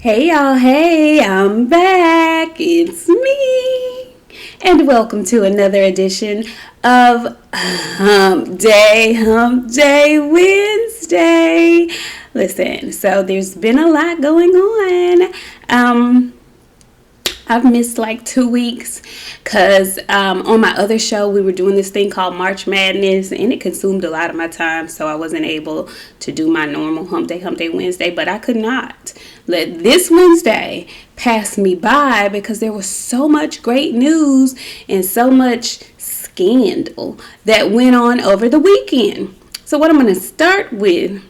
Hey y'all, hey, I'm back. It's me. And welcome to another edition of Hump Day Wednesday. Listen, so there's been a lot going on. I've missed like 2 weeks because on my other show we were doing this thing called March Madness, and it consumed a lot of my time, so I wasn't able to do my normal Hump Day Wednesday. But I could not let this Wednesday pass me by because there was so much great news and so much scandal that went on over the weekend. So what I'm going to start with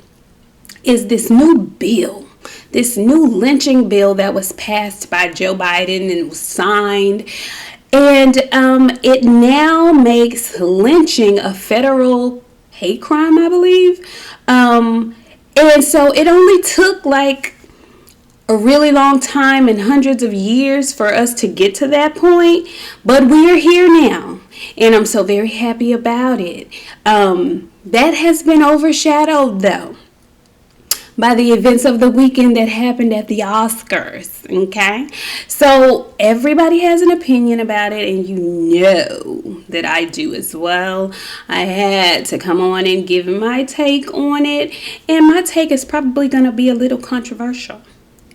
is this new lynching bill that was passed by Joe Biden and was signed. And it now makes lynching a federal hate crime, I believe. And so it only took like a really long time and hundreds of years for us to get to that point. But we are here now. And I'm so very happy about it. That has been overshadowed, though, by the events of the weekend that happened at the Oscars, okay? So everybody has an opinion about it, and you know that I do as well. I had to come on and give my take on it, and my take is probably going to be a little controversial,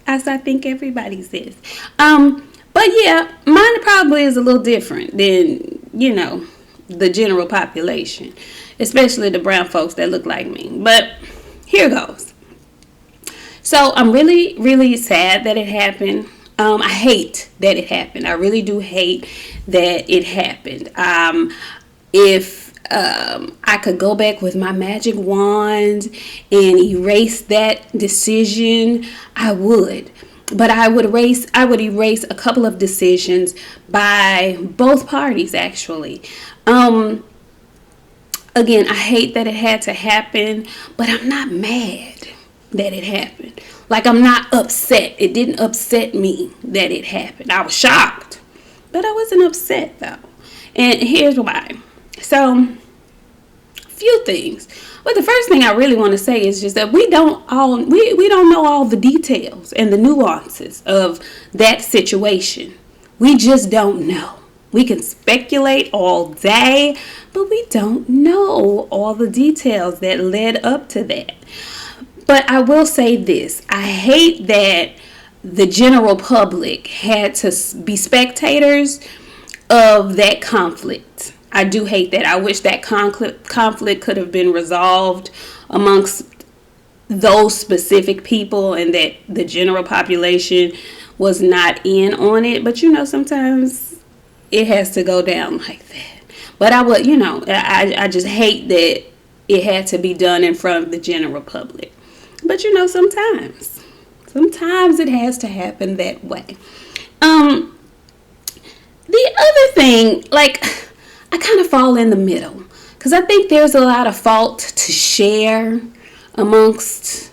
as I think everybody's is. But yeah, mine probably is a little different than, the general population, especially the brown folks that look like me. But here goes. So I'm really, really sad that it happened. I hate that it happened. I really do hate that it happened. If I could go back with my magic wand and erase that decision, I would. But I would erase a couple of decisions by both parties, actually. Again, I hate that it had to happen, but I'm not mad that it happened. Like, I'm not upset. It didn't upset me that it happened. I was shocked, but I wasn't upset though. And here's why. So, few things. But the first thing I really want to say is just that we don't know all the details and the nuances of that situation. We just don't know. We can speculate all day, but we don't know all the details that led up to that. But I will say this. I hate that the general public had to be spectators of that conflict. I do hate that. I wish that conflict could have been resolved amongst those specific people and that the general population was not in on it. But, sometimes it has to go down like that. But I just hate that it had to be done in front of the general public. But sometimes it has to happen that way. The other thing, like, I kind of fall in the middle because I think there's a lot of fault to share amongst,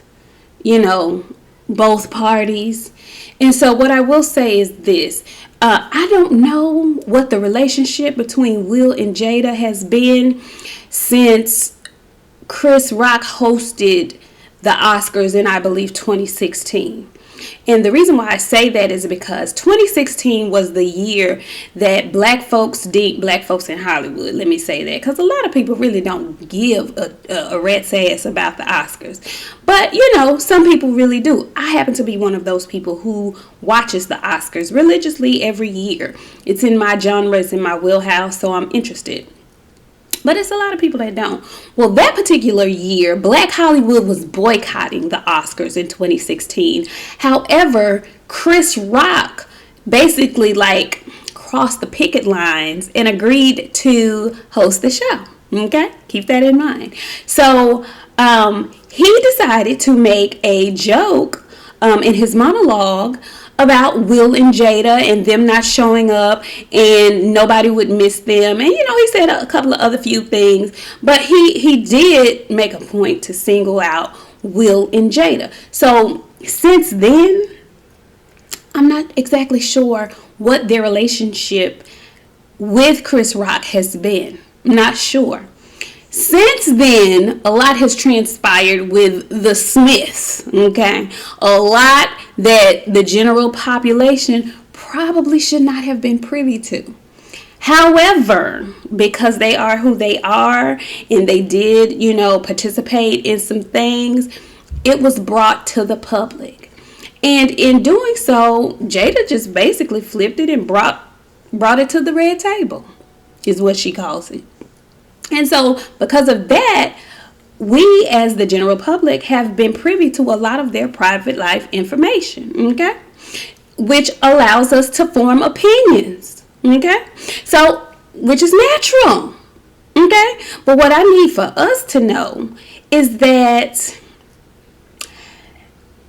both parties. And so what I will say is this. I don't know what the relationship between Will and Jada has been since Chris Rock hosted the Oscars in, I believe, 2016. And the reason why I say that is because 2016 was the year that black folks in Hollywood, let me say that, because a lot of people really don't give a rat's ass about the Oscars. But, some people really do. I happen to be one of those people who watches the Oscars religiously every year. It's in my genre, it's in my wheelhouse, so I'm interested. But it's a lot of people that don't. Well, that particular year, Black Hollywood was boycotting the Oscars in 2016. However, Chris Rock basically crossed the picket lines and agreed to host the show. Okay? Keep that in mind. So, he decided to make a joke in his monologue about Will and Jada and them not showing up and nobody would miss them. And, he said a couple of other few things. But he did make a point to single out Will and Jada. So since then, I'm not exactly sure what their relationship with Chris Rock has been. I'm not sure. Since then, a lot has transpired with the Smiths, okay? A lot that the general population probably should not have been privy to. However, because they are who they are and they did, participate in some things, it was brought to the public. And in doing so, Jada just basically flipped it and brought it to the red table, is what she calls it. And so because of that, we as the general public have been privy to a lot of their private life information, okay? Which allows us to form opinions, okay? So, which is natural, okay? But what I need for us to know is that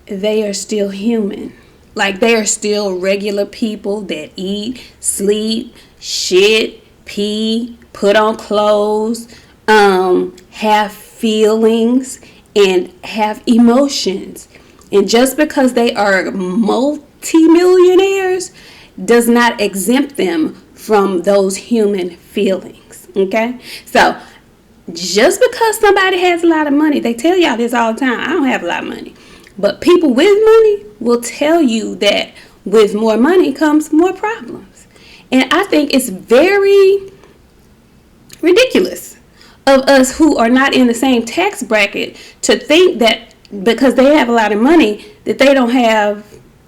they are still human. Like, they are still regular people that eat, sleep, shit, pee, put on clothes, have feelings, and have emotions. And just because they are multi-millionaires does not exempt them from those human feelings. Okay? So, just because somebody has a lot of money, they tell y'all this all the time, I don't have a lot of money. But people with money will tell you that with more money comes more problems. And I think it's very ridiculous of us who are not in the same tax bracket to think that because they have a lot of money that they don't have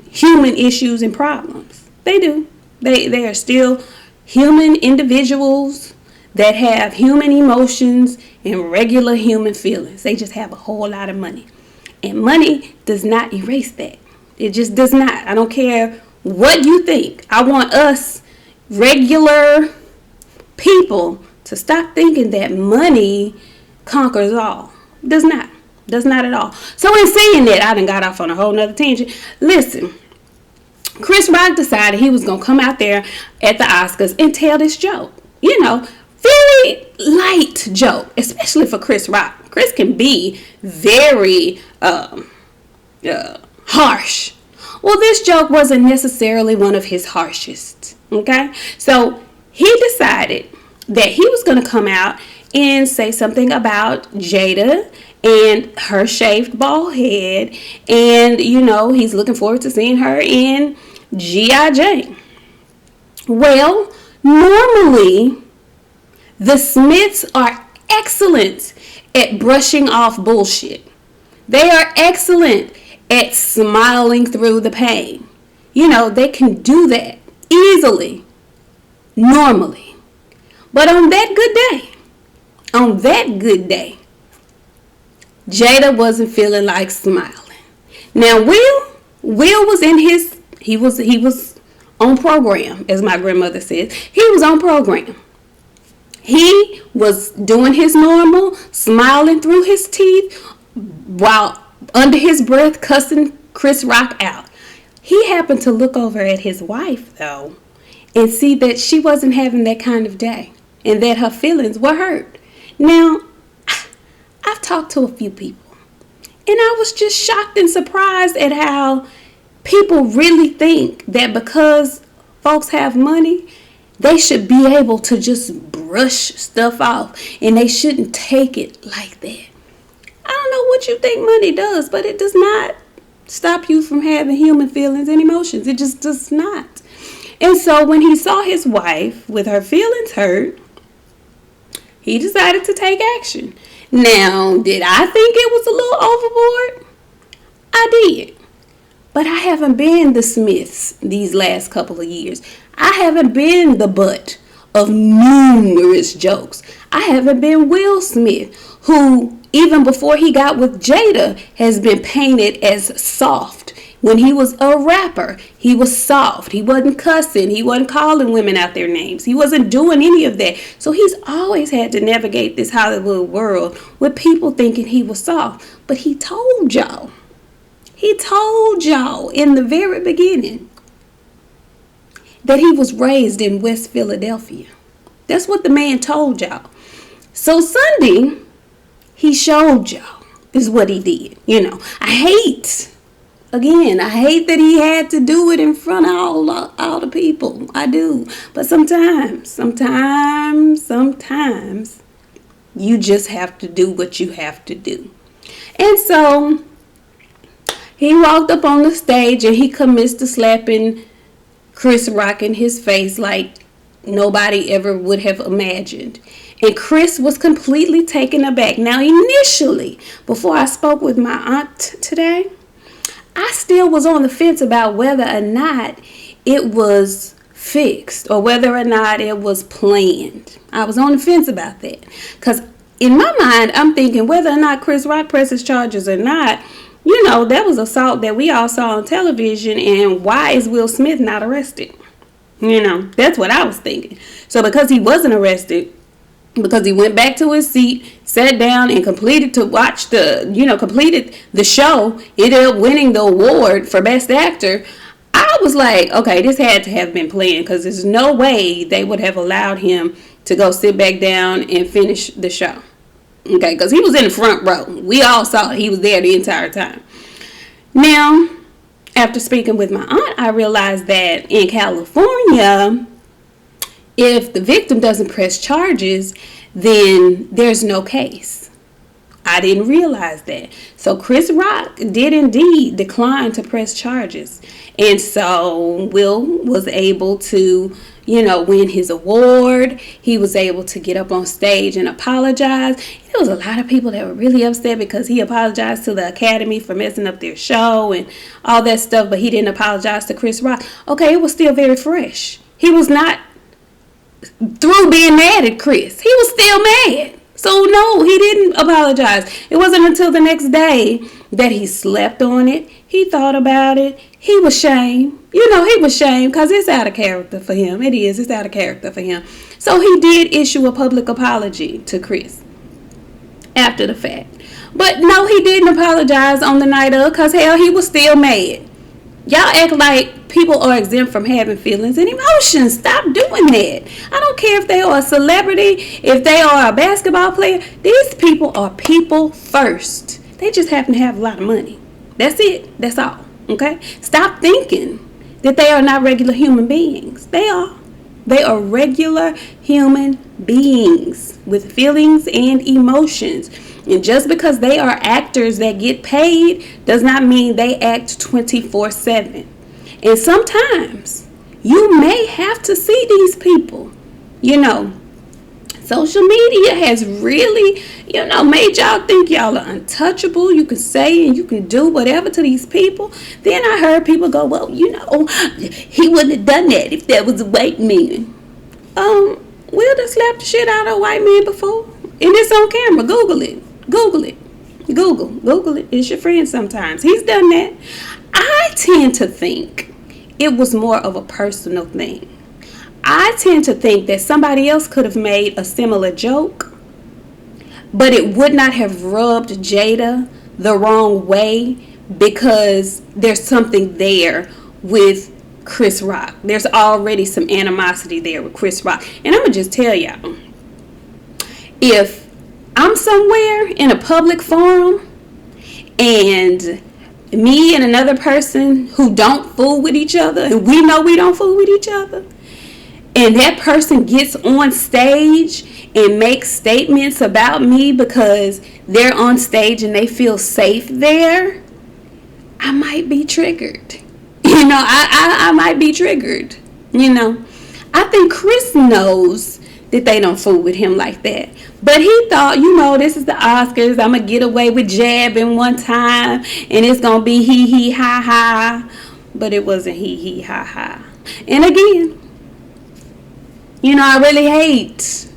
human issues and problems. They do. They are still human individuals that have human emotions and regular human feelings. They just have a whole lot of money. And money does not erase that. It just does not. I don't care what you think. I want us regular people to stop thinking that money conquers all. Does not. Does not at all. So in saying that, I done got off on a whole nother tangent. Listen, Chris Rock decided he was going to come out there at the Oscars and tell this joke. Very light joke, especially for Chris Rock. Chris can be very harsh. Well, this joke wasn't necessarily one of his harshest. Okay? So he decided that he was going to come out and say something about Jada and her shaved bald head. And, he's looking forward to seeing her in G.I. Jane. Well, normally, the Smiths are excellent at brushing off bullshit. They are excellent at smiling through the pain. They can do that easily, normally. But on that good day, Jada wasn't feeling like smiling. Now, Will was he was on program, as my grandmother says. He was on program. He was doing his normal, smiling through his teeth, while under his breath cussing Chris Rock out. He happened to look over at his wife, though, and see that she wasn't having that kind of day, and that her feelings were hurt. Now, I've talked to a few people, and I was just shocked and surprised at how people really think that because folks have money, they should be able to just brush stuff off, and they shouldn't take it like that. I don't know what you think money does, but it does not stop you from having human feelings and emotions. It just does not. And so when he saw his wife with her feelings hurt, he decided to take action. Now, did I think it was a little overboard? I did. But I haven't been the Smiths these last couple of years. I haven't been the butt of numerous jokes. I haven't been Will Smith, who even before he got with Jada has been painted as soft. When he was a rapper, he was soft. He wasn't cussing. He wasn't calling women out their names. He wasn't doing any of that. So he's always had to navigate this Hollywood world with people thinking he was soft. But he told y'all in the very beginning that he was raised in West Philadelphia. That's what the man told y'all. So Sunday, he showed y'all is what he did. I hate that he had to do it in front of all the people. I do. But sometimes You just have to do what you have to do. And so he walked up on the stage and he commenced to slapping Chris Rock in his face like nobody ever would have imagined. And Chris was completely taken aback. Now, initially, before I spoke with my aunt today, I still was on the fence about whether or not it was fixed or whether or not it was planned. I was on the fence about that. Because in my mind, I'm thinking whether or not Chris Rock presses charges or not, that was assault that we all saw on television. And why is Will Smith not arrested? That's what I was thinking. So because he wasn't arrested, because he went back to his seat, sat down, and completed the show, ended up winning the award for Best Actor, I was like, okay, this had to have been planned, because there's no way they would have allowed him to go sit back down and finish the show. Okay, because he was in the front row. We all saw it. He was there the entire time. Now, after speaking with my aunt, I realized that in California, if the victim doesn't press charges, then there's no case. I didn't realize that. So Chris Rock did indeed decline to press charges. And so Will was able to, win his award. He was able to get up on stage and apologize. There was a lot of people that were really upset because he apologized to the Academy for messing up their show and all that stuff, but he didn't apologize to Chris Rock. Okay, it was still very fresh. He was not through being mad at Chris. He was still mad. So no, he didn't apologize. It wasn't until the next day that he slept on it. He thought about it. He was shamed. He was shamed because it's out of character for him. It is. It's out of character for him. So he did issue a public apology to Chris after the fact. But no, he didn't apologize on the night of, because hell, he was still mad. Y'all act like people are exempt from having feelings and emotions. Stop doing that. I don't care if they are a celebrity, if they are a basketball player. These people are people first. They just happen to have a lot of money. That's it. That's all. Okay? Stop thinking that they are not regular human beings. They are. They are regular human beings with feelings and emotions. And just because they are actors that get paid does not mean they act 24/7. And sometimes you may have to see these people. Social media has really, made y'all think y'all are untouchable. You can say and you can do whatever to these people. Then I heard people go, well, he wouldn't have done that if that was a white man. Will done slapped the shit out of a white man before. And it's on camera. Google it. Google it. Google it. It's your friend sometimes. He's done that. I tend to think it was more of a personal thing. I tend to think that somebody else could have made a similar joke, but it would not have rubbed Jada the wrong way because there's something there with Chris Rock. There's already some animosity there with Chris Rock. And I'm going to just tell y'all, if I'm somewhere in a public forum and me and another person who don't fool with each other, and we know we don't fool with each other, and that person gets on stage and makes statements about me because they're on stage and they feel safe there, I might be triggered. I might be triggered. I think Chris knows that they don't fool with him like that. But he thought, this is the Oscars. I'm going to get away with jabbing one time. And it's going to be hee hee ha ha. But it wasn't hee hee ha ha. And again, I really hate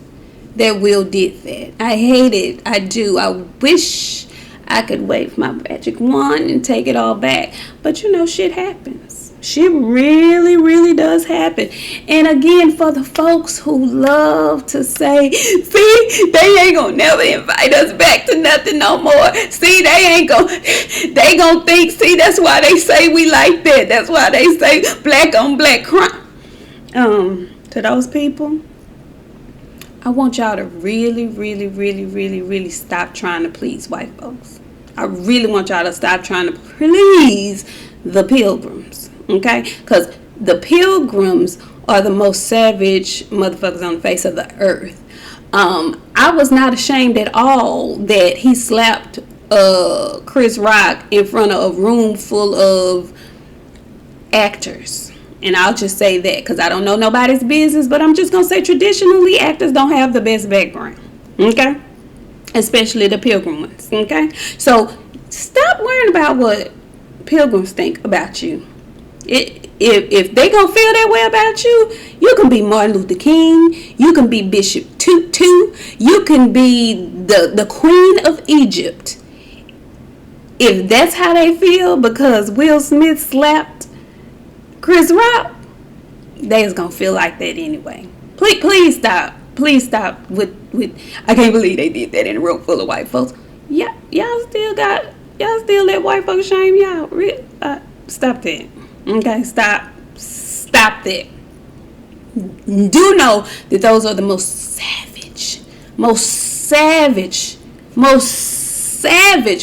that Will did that. I hate it. I do. I wish I could wave my magic wand and take it all back. But shit happens. Shit really, really does happen. And again, for the folks who love to say, see, they ain't gonna never invite us back to nothing no more. See, they gonna think, see, that's why they say we like that. That's why they say black on black crime. To those people, I want y'all to really, really, really, really, really stop trying to please white folks. I really want y'all to stop trying to please the pilgrims, okay? Because the pilgrims are the most savage motherfuckers on the face of the earth. I was not ashamed at all that he slapped Chris Rock in front of a room full of actors. And I'll just say that because I don't know nobody's business, but I'm just going to say traditionally actors don't have the best background. Okay? Especially the pilgrim ones. Okay? So stop worrying about what pilgrims think about you. If they gonna feel that way about you, you can be Martin Luther King, you can be Bishop Tutu, you can be the Queen of Egypt. If that's how they feel because Will Smith slapped Chris Rock, they's gonna feel like that anyway. Please stop with I can't believe they did that in a room full of white folks. Yeah, y'all still let white folks shame y'all. Stop that. Okay, stop that. Do know that those are the most savage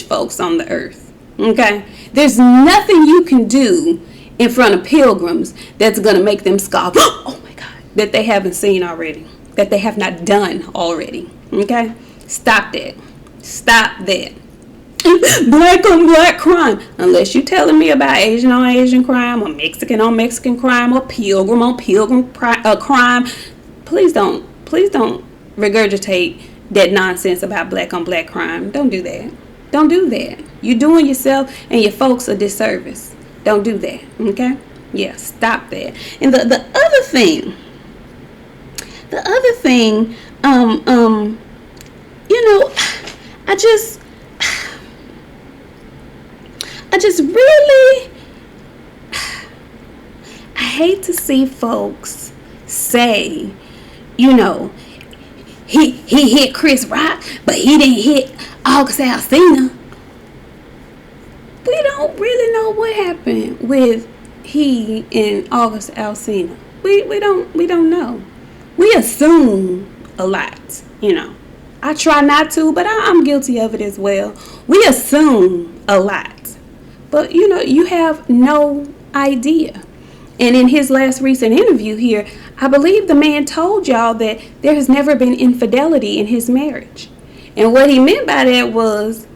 folks on the earth. Okay, there's nothing you can do in front of pilgrims that's gonna make them scoff. Oh my God, that they haven't seen already, that they have not done already. Okay, stop that. Black on black crime, unless you're telling me about Asian on Asian crime or Mexican on Mexican crime or pilgrim on pilgrim crime. Please don't regurgitate that nonsense about black on black crime. Don't do that. You're doing yourself and your folks a disservice. Don't do that. Okay? Yeah, stop that. And the other thing, I just really, I hate to see folks say, he hit Chris Rock, but he didn't hit August Alsina. We don't really know what happened with he and August Alsina. We don't know. We assume a lot, I try not to, but I'm guilty of it as well. We assume a lot. But, you have no idea. And in his last recent interview here, I believe the man told y'all that there has never been infidelity in his marriage. And what he meant by that was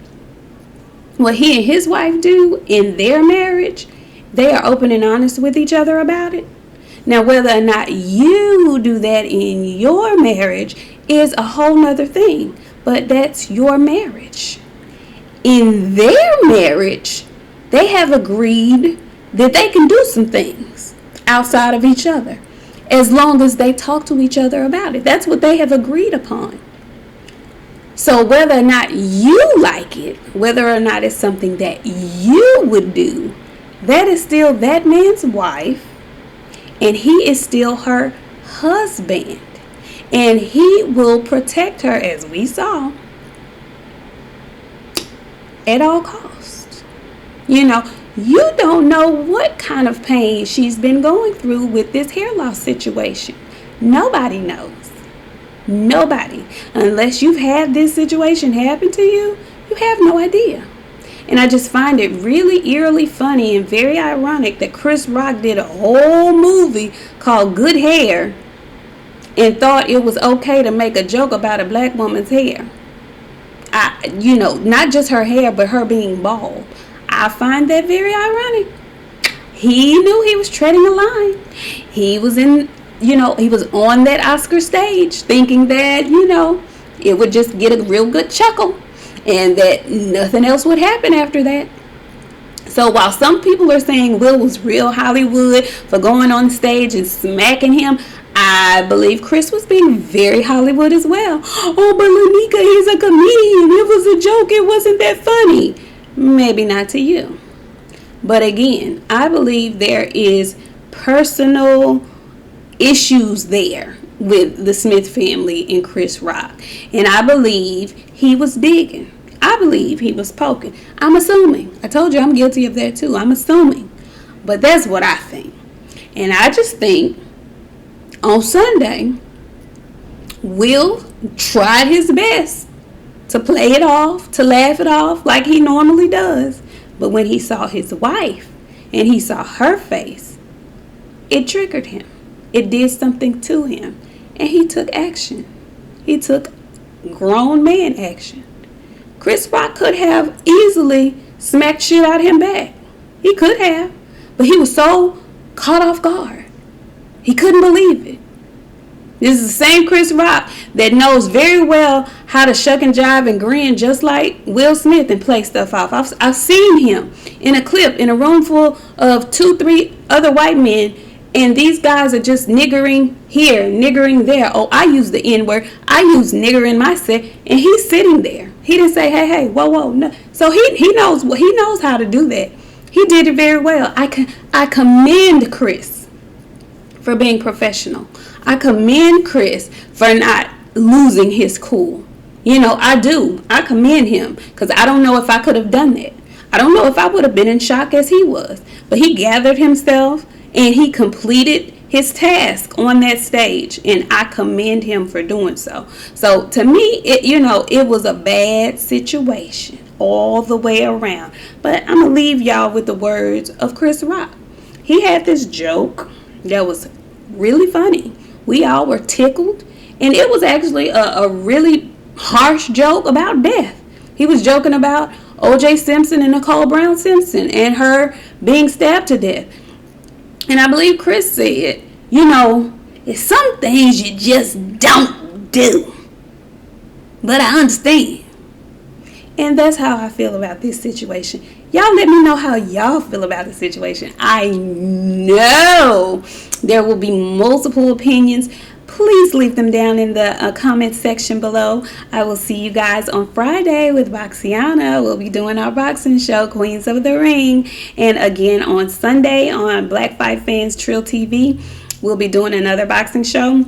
what he and his wife do in their marriage, they are open and honest with each other about it. Now, whether or not you do that in your marriage is a whole nother thing. But that's your marriage. In their marriage, they have agreed that they can do some things outside of each other as long as they talk to each other about it. That's what they have agreed upon. So whether or not you like it, whether or not it's something that you would do, that is still that man's wife, and he is still her husband. And he will protect her, as we saw, at all costs. You don't know what kind of pain she's been going through with this hair loss situation. Nobody knows. Nobody. Unless you've had this situation happen to you, you have no idea. And I just find it really eerily funny and very ironic that Chris Rock did a whole movie called Good Hair and thought it was okay to make a joke about a black woman's hair. Not just her hair, but her being bald. I find that very ironic. He knew he was treading a line. He was he was on that Oscar stage thinking that, it would just get a real good chuckle and that nothing else would happen after that. So while some people are saying Will was real Hollywood for going on stage and smacking him, I believe Chris was being very Hollywood as well. Oh, but Lanika, he's a comedian. It was a joke. It wasn't that funny. Maybe not to you. But again, I believe there is personal issues there with the Smith family and Chris Rock. And I believe he was digging. I believe he was poking. I'm assuming. I told you I'm guilty of that too. I'm assuming. But that's what I think. And I just think on Sunday, Will tried his best to play it off, to laugh it off like he normally does. But when he saw his wife and he saw her face, it triggered him. It did something to him. And he took action. He took grown man action. Chris Rock could have easily smacked shit out of him back. He could have. But he was so caught off guard. He couldn't believe it. This is the same Chris Rock that knows very well how to shuck and jive and grin just like Will Smith and play stuff off. I've seen him in a clip in a room full of 2-3 other white men, and these guys are just niggering here, niggering there. Oh, I use the N word. I use nigger in my set, and he's sitting there. He didn't say, hey, whoa, no. So he knows how to do that. He did it very well. I commend Chris for being professional. I commend Chris for not losing his cool. I do. I commend him because I don't know if I could have done that. I don't know if I would have been in shock as he was. But he gathered himself and he completed his task on that stage, and I commend him for doing so. So to me, it was a bad situation all the way around. But I'm gonna leave y'all with the words of Chris Rock. He had this joke that was really funny. We all were tickled, and it was actually a really harsh joke about death. He was joking about O.J. Simpson and Nicole Brown Simpson and her being stabbed to death. And I believe Chris said, it's some things you just don't do. But I understand. And that's how I feel about this situation. Y'all let me know how y'all feel about the situation. I know there will be multiple opinions. Please leave them down in the comment section below. I will see you guys on Friday with Boxiana. We'll be doing our boxing show, Queens of the Ring. And again on Sunday on Black Fight Fans Trill TV, we'll be doing another boxing show.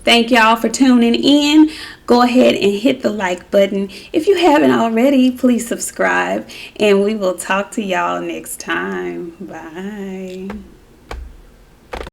Thank y'all for tuning in. Go ahead and hit the like button. If you haven't already, please subscribe. And we will talk to y'all next time. Bye.